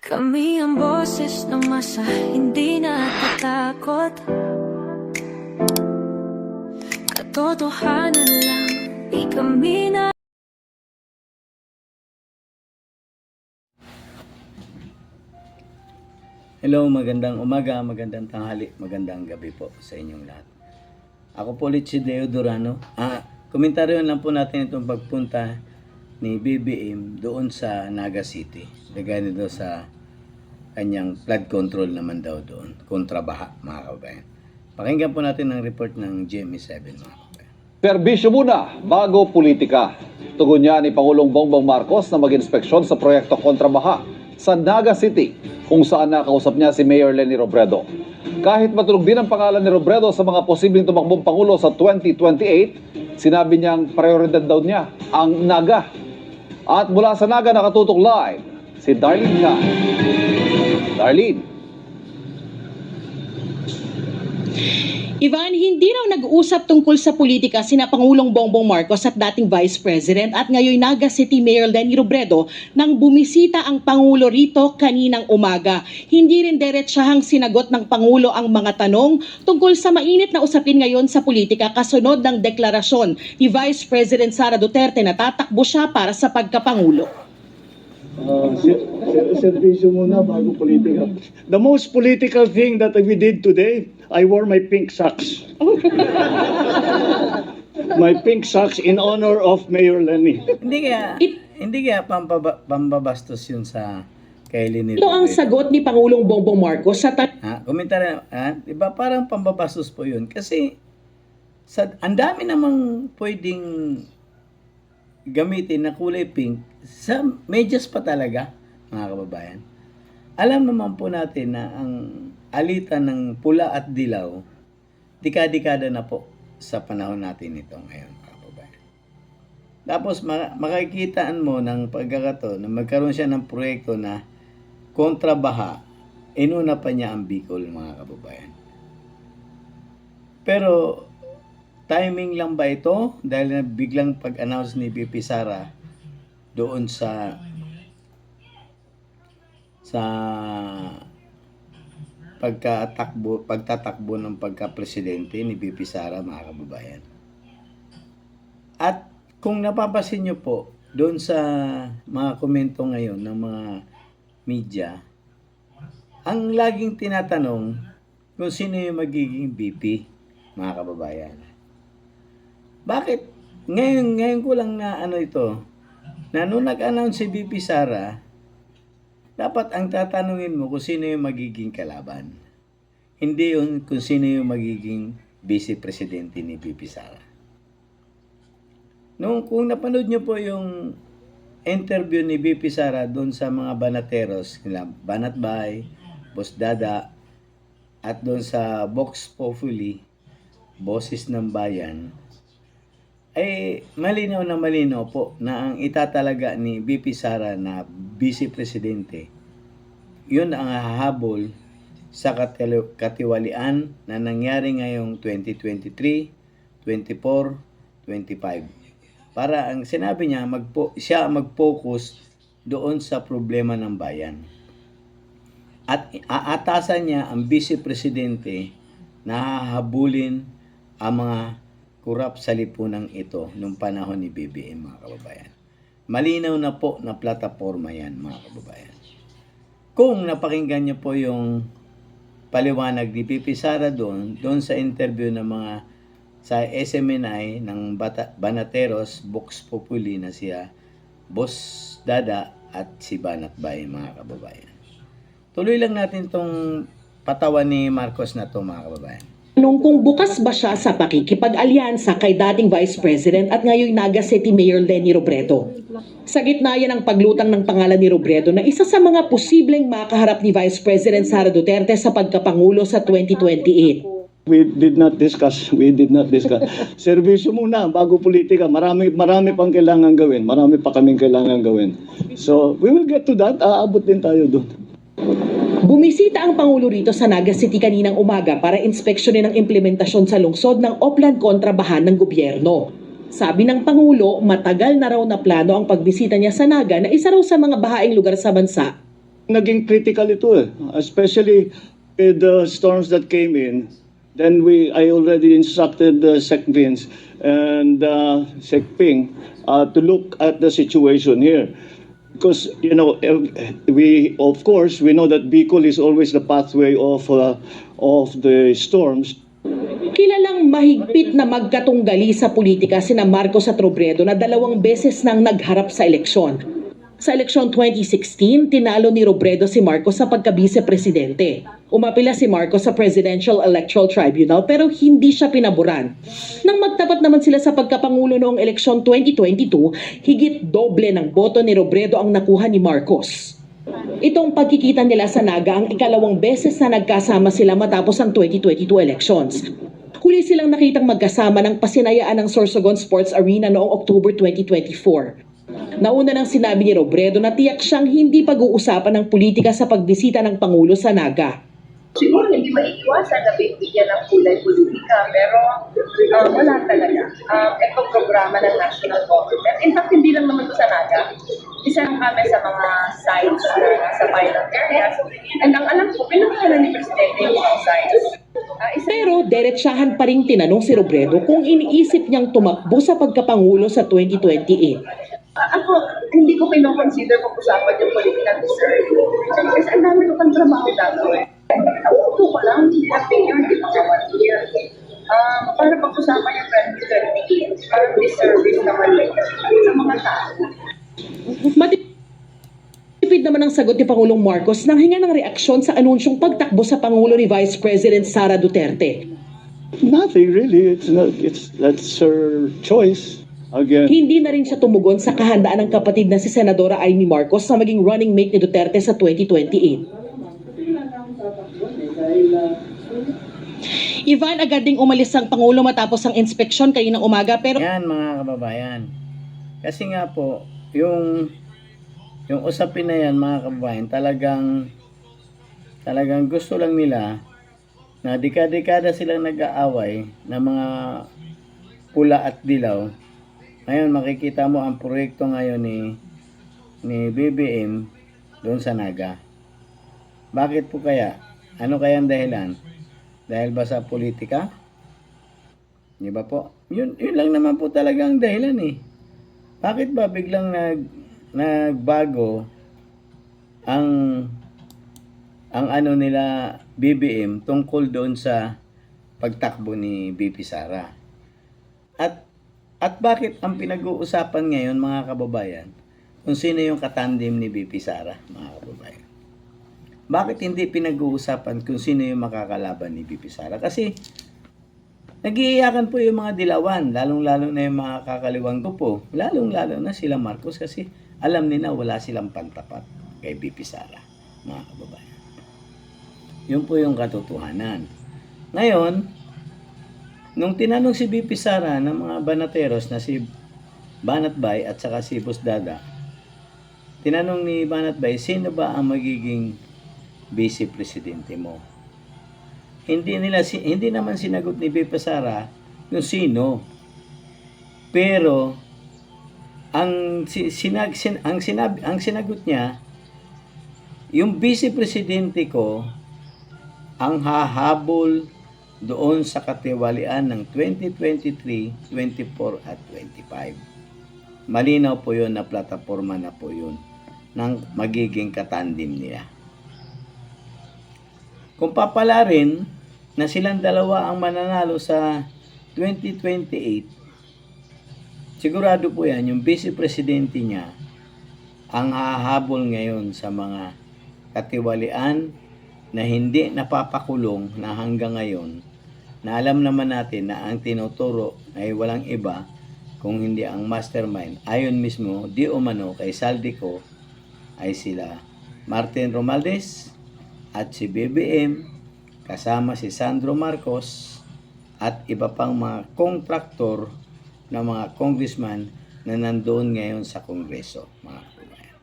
Kami ang boses ng masa, hindi natatakot. Katotohanan lang, di kami na. Hello, magandang umaga, magandang tanghali, magandang gabi po sa inyong lahat. Ako po ulit si Deo Durano. Komentaryo lang po natin itong pagpunta ni BBM doon sa Naga City. Lagay nito sa kanyang flood control naman daw doon, kontrabaha mga kabayan. Pakinggan po natin ang report ng GMA7 mga kabayan. Serbisyo muna bago politika. Tugon niya ni Pangulong Bongbong Marcos na mag-inspeksyon sa proyekto kontrabaha sa Naga City, kung saan nakausap niya si Mayor Leni Robredo. Kahit matulog din ang pangalan ni Robredo sa mga posibleng tumakbong Pangulo sa 2028, sinabi niyang prioridad daw niya ang Naga. At mula sa Naga nakatutok live, si Darlene Khan. Darlene. Ivan, hindi raw nag-uusap tungkol sa politika sina Pangulong Bongbong Marcos at dating Vice President at ngayon Naga City Mayor Leni Robredo nang bumisita ang Pangulo rito kaninang umaga. Hindi rin diretsahang sinagot ng Pangulo ang mga tanong tungkol sa mainit na usapin ngayon sa politika kasunod ng deklarasyon ni Vice President Sara Duterte na tatakbo siya para sa pagkapangulo. Servisyo muna bago politika. The most political thing that we did today, I wore my pink socks. My pink socks in honor of Mayor Leni. Hindi kaya pambabastos yun sa kay Leni Ito ang Robredo. sagot ni Pangulong Bongbong Marcos sa Komentaryo, diba parang pambabastos po yun kasi ang dami namang pwedeng gamitin na kulay pink sa medyas pa talaga, mga kababayan. Alam naman po natin na ang alitan ng pula at dilaw, dekada-dekada na po sa panahon natin ito ngayon, mga kababayan. Tapos makikitaan mo ng pagkakato na magkaroon siya ng proyekto na kontrabaha, inuna pa niya ang Bicol, mga kababayan. Pero timing lang ba ito? Dahil na biglang pag-announce ni VP Sara doon sa pagtatakbo ng pagka-presidente ni VP Sara, mga kababayan. At kung napapansin nyo po, doon sa mga komento ngayon ng mga media, ang laging tinatanong kung sino yung magiging VP, mga kababayan. Bakit? Ngayon ko lang na na nung nag-announce si VP Sara, dapat ang tatanungin mo kung sino yung magiging kalaban. Hindi yun kung sino yung magiging vice presidente ni VP Sara. Kung napanood nyo po yung interview ni VP Sara doon sa mga banateros, nila Banatbay, Boss Dada, at doon sa Vox Populi, Boses ng Bayan, ay malinaw na malinaw po na ang itatalaga ni VP Sara na Vice Presidente, yun ang hahabol sa katiwalian na nangyari ngayong 2023, 24, 25. Para ang sinabi niya, siya mag-focus doon sa problema ng bayan. At aatasan niya ang Vice Presidente na hahabulin ang mga kurap sa lipunang ito nung panahon ni BBM, mga kababayan. Malinaw na po na plataforma yan, mga kababayan. Kung napakinggan niyo po yung paliwanag ni VP Sara doon sa interview ng mga sa SMNI ng Banateros, Vox Populi na siya, Boss Dada at si Banatbay, mga kababayan. Tuloy lang natin tong patawan ni Marcos na to, mga kababayan. Tanong kung bukas ba siya sa pakikipag-alyansa kay dating Vice President at ngayon Naga City Mayor Leni Robredo. Sa gitna yan ang paglutang ng pangalan ni Robredo na isa sa mga posibleng makaharap ni Vice President Sara Duterte sa pagkapangulo sa 2028. We did not discuss. Servisyo muna bago politika. Marami pang kailangan gawin. Marami pa kaming kailangan gawin. So, we will get to that. Aabot din tayo doon. Bumisita ang Pangulo rito sa Naga City kaninang umaga para inspeksyonin ang implementasyon sa lungsod ng Oplan kontrabahan ng gobyerno. Sabi ng Pangulo, matagal na raw na plano ang pagbisita niya sa Naga na isa raw sa mga bahaing lugar sa bansa naging critical ito especially with the storms that came in. Then I already instructed Sec Vince and Sec Ping to look at the situation here. Because, we know that Bicol is always the pathway of the storms. Kilalang mahigpit na magkatunggali sa politika sina Marcos at Robredo na 2 beses nang nagharap sa eleksyon. Sa eleksyon 2016, tinalo ni Robredo si Marcos sa pagka-vice-presidente. Umapila si Marcos sa Presidential Electoral Tribunal pero hindi siya pinaboran. Nang magtapat naman sila sa pagkapangulo noong eleksyon 2022, higit doble ng boto ni Robredo ang nakuha ni Marcos. Itong pagkikita nila sa Naga ang 2 beses na nagkasama sila matapos ang 2022 elections. Huli silang nakitang magkasama ng pasinayaan ng Sorsogon Sports Arena noong October 2024. Nauna nang sinabi ni Robredo na tiyak siyang hindi pag-uusapan ng politika sa pagbisita ng Pangulo sa Naga. Siguro hindi maiiwasan na bigyan ng kulay politika, pero wala talaga. Itong programa ng national government. In fact, hindi lang naman ito sa Naga. Isa lang kami sa mga sites na nasa pilot areas. And ang alam ko, pinuntahan ni Presidente yung mga sites. Pero diretsahan pa rin tinanong si Robredo kung iniisip niyang tumakbo sa pagkapangulo sa 2028. Ako, hindi ko pinoconsider kung usapan yung political research. Kasi ang dami ko pang trabaho gagawin. Ang uto ko lang, hindi na figure, hindi pa 1 year. Para pag-usapan yung 2028, parang disservice naman sa mga tao. Matipid naman ang sagot ni Pangulong Marcos nang hinga ng reaksyon sa anunsyong pagtakbo sa Pangulo ni Vice President Sara Duterte. Nothing really. That's her choice. Again. Hindi na rin siya tumugon sa kahandaan ng kapatid na si Senadora Amy Marcos na maging running mate ni Duterte sa 2028. Ivan, agad ding umalis ang Pangulo matapos ang inspeksyon kaninang umaga pero Yan mga kababayan. Kasi nga po, yung usapin na yan mga kababayan, talagang gusto lang nila na dekada-dekada silang nag-aaway na mga pula at dilaw. Ngayon makikita mo ang proyekto ngayon ni BBM doon sa Naga. Bakit po kaya? Ano kaya ang dahilan? Dahil ba sa politika? Di ba po? Yun lang naman po talaga ang dahilan eh. Bakit ba biglang nagbago ang ano nila BBM tungkol doon sa pagtakbo ni BP Sara? At bakit ang pinag-uusapan ngayon mga kababayan kung sino yung katandem ni BP Sara mga kababayan? Bakit hindi pinag-uusapan kung sino yung makakalaban ni BP Sara? Kasi nag-iiyakan po yung mga dilawan, lalong-lalo na yung mga kakaliwang grupo, lalong-lalo na sila Marcos kasi alam nila wala silang pantapat kay BP Sara mga kababayan. Yun po yung katotohanan. Ngayon, nung tinanong si BP Sara ng mga banateros na si Banatbay at saka si Boss Dada, tinanong ni Banatbay, sino ba ang magiging vice presidente mo? Hindi naman sinagot ni BP Sara kung sino. Pero ang sinagot niya, yung vice presidente ko ang hahabol doon sa katiwalian ng 2023, 24 at 25. Malinaw po yun na plataforma na po yun ng magiging katandim niya. Kung papalarin na silang dalawa ang mananalo sa 2028, sigurado po yan, yung vice presidente niya ang hahabol ngayon sa mga katiwalian na hindi napapakulong na hanggang ngayon, na alam naman natin na ang tinuturo ay walang iba kung hindi ang mastermind. Ayon mismo, di umano kay Saldico ay sila Martin Romualdez at si BBM kasama si Sandro Marcos at iba pang mga kontraktor na mga congressman na nandoon ngayon sa Kongreso, mga kababayan.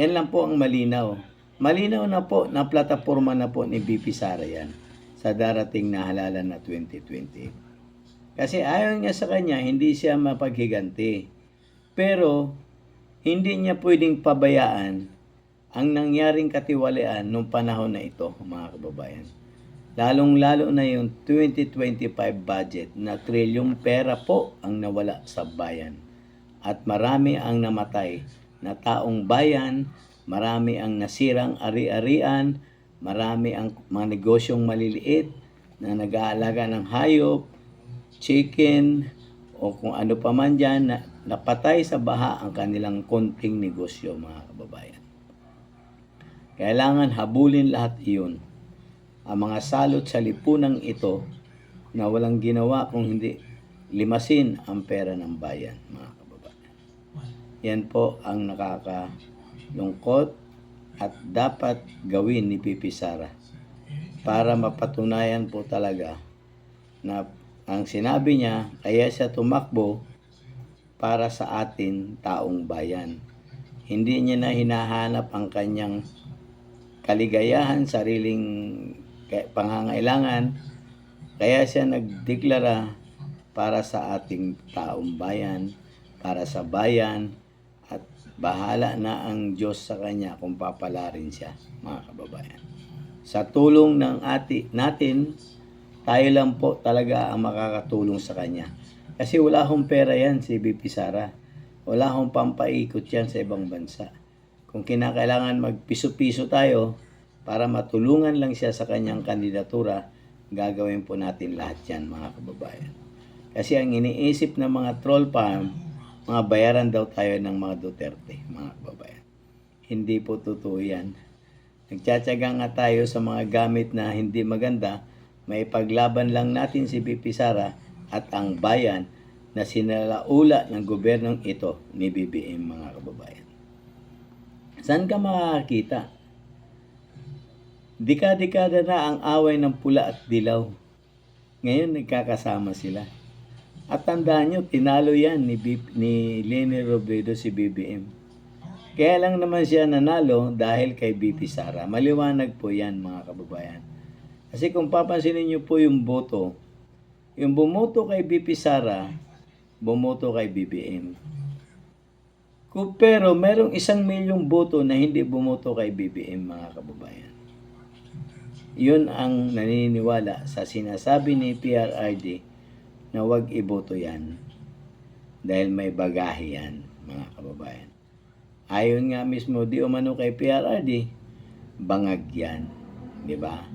Yan lang po ang malinaw. Malinaw na po na plataforma na po ni BP Sara yan sa darating na halalan na 2020. Kasi ayon niya sa kanya, hindi siya mapaghiganti. Pero hindi niya pwedeng pabayaan ang nangyaring katiwalian nung panahon na ito, mga kababayan. Lalong-lalo na yung 2025 budget na trilyong pera po ang nawala sa bayan. At marami ang namatay na taong bayan, marami ang nasirang ari-arian, marami ang mga negosyong maliliit na nag-aalaga ng hayop, chicken, o kung ano pa man dyan na napatay sa baha ang kanilang konting negosyo, mga kababayan. Kailangan habulin lahat iyon. Ang mga salot sa lipunang ito na walang ginawa kung hindi limasin ang pera ng bayan, mga kababayan. Yan po ang nakakalungkot at dapat gawin ni Pipi Sara para mapatunayan po talaga na ang sinabi niya, kaya siya tumakbo para sa atin taong bayan. Hindi niya na hinahanap ang kanyang kaligayahan, sariling pangangailangan, kaya siya nagdeklara para sa ating taong bayan, para sa bayan, at bahala na ang Diyos sa kanya kung papalarin siya, mga kababayan. Sa tulong ng natin, tayo lang po talaga ang makakatulong sa kanya. Kasi wala akong pera yan si BP Sara. Wala akong pampaikot yan sa ibang bansa. Kung kinakailangan magpiso-piso tayo para matulungan lang siya sa kanyang kandidatura, gagawin po natin lahat yan, mga kababayan. Kasi ang iniisip ng mga troll farm, mga bayaran daw tayo ng mga Duterte, mga kababayan. Hindi po totoo yan. Nagtsatsaga nga tayo sa mga gamit na hindi maganda, may paglaban lang natin si BP Sara at ang bayan na sinalaula ng gobernong ito ni BBM, mga kababayan. Saan ka makakita? Dekada-dekada na ang away ng pula at dilaw. Ngayon nagkakasama sila. At tandaan nyo, tinalo yan ni Leni Robredo si BBM. Kaya lang naman siya nanalo dahil kay BP Sara. Maliwanag po yan, mga kababayan. Kasi kung papansinin nyo po yung boto, yung bumoto kay BP Sara, bumoto kay BBM. Pero merong 1 milyong boto na hindi bumoto kay BBM, mga kababayan. Yun ang naniniwala sa sinasabi ni PRRD na huwag iboto yan dahil may bagahe yan, mga kababayan. Ayon nga mismo di umano kay PRRD, bangag yan, di ba?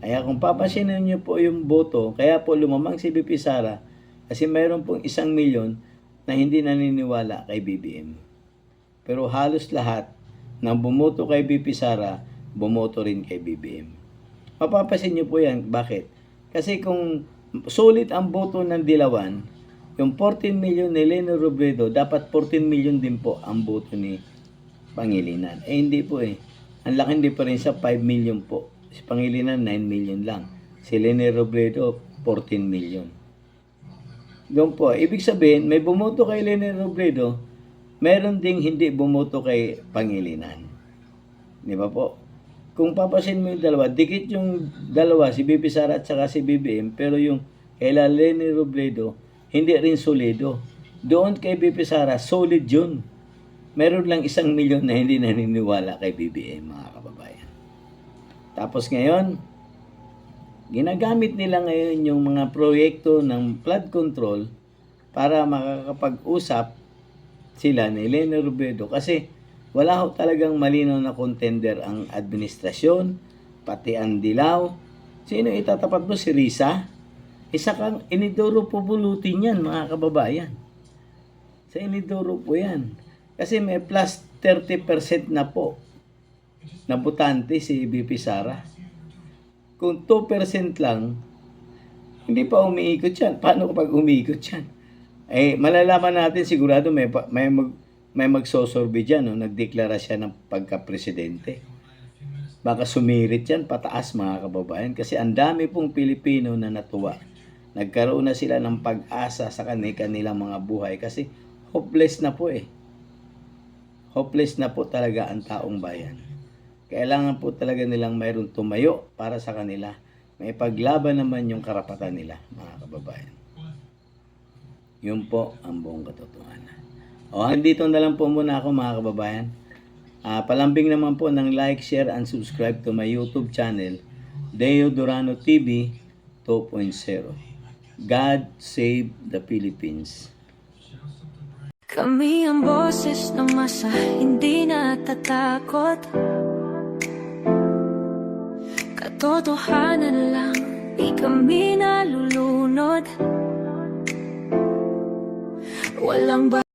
Kaya kung papansinin niyo po yung boto, kaya po lumamang si BP Sara kasi mayroon pong 1 milyon na hindi naniniwala kay BBM. Pero halos lahat ng bumoto kay BP Sara, bumoto rin kay BBM. Mapapansin niyo po yan. Bakit? Kasi kung sulit ang boto ng Dilawan, yung 14 milyon ni Leni Robredo, dapat 14 milyon din po ang boto ni Pangilinan. Hindi po eh. Ang laking diferensya, 5 milyon po. Si Pangilinan, 9 million lang. Si Leni Robredo, 14 million. Doon po, ibig sabihin, may bumoto kay Leni Robredo, meron ding hindi bumoto kay Pangilinan. Di ba po? Kung papasin mo yung dalawa, dikit yung dalawa, si BP Sara at saka si BBM, pero yung kay Leni Robredo, hindi rin solido. Doon kay BP Sara, solid yun. Meron lang 1 milyon na hindi naniniwala kay BBM, mga kababayan. Tapos ngayon, ginagamit nila ngayon yung mga proyekto ng flood control para makakapag-usap sila ni Leni Robredo kasi wala ho talagang malinaw na contender ang administrasyon, pati ang Dilaw. Sino itatapat mo? Si Risa? Isa kang Inidoro pupulutin yan, mga kababayan. Sa Inidoro po yan. Kasi may plus 30% na po na botante si BP Sara. Kung 2% lang, hindi pa umiikot yan. Paano kapag umiikot yan? Eh, malalaman natin sigurado may magsosorbe dyan, no? Nagdeklara siya ng pagka-presidente. Baka sumirit yan pataas, mga kababayan, kasi ang dami pong Pilipino na natuwa. Nagkaroon na sila ng pag-asa sa kanilang mga buhay kasi hopeless na po eh. Hopeless na po talaga ang taong bayan. Kailangan po talaga nilang mayroong tumayo para sa kanila. May paglaban naman yung karapatan nila, mga kababayan. Yun po ang buong katotohanan. O, dito na lang po muna ako, mga kababayan. Palambing naman po ng like, share, and subscribe to my YouTube channel, Deo Durano TV 2.0. God save the Philippines. Kami ang boses ng masa, hindi natatakot. Katotohanan lang, di kami nalulunod. Walang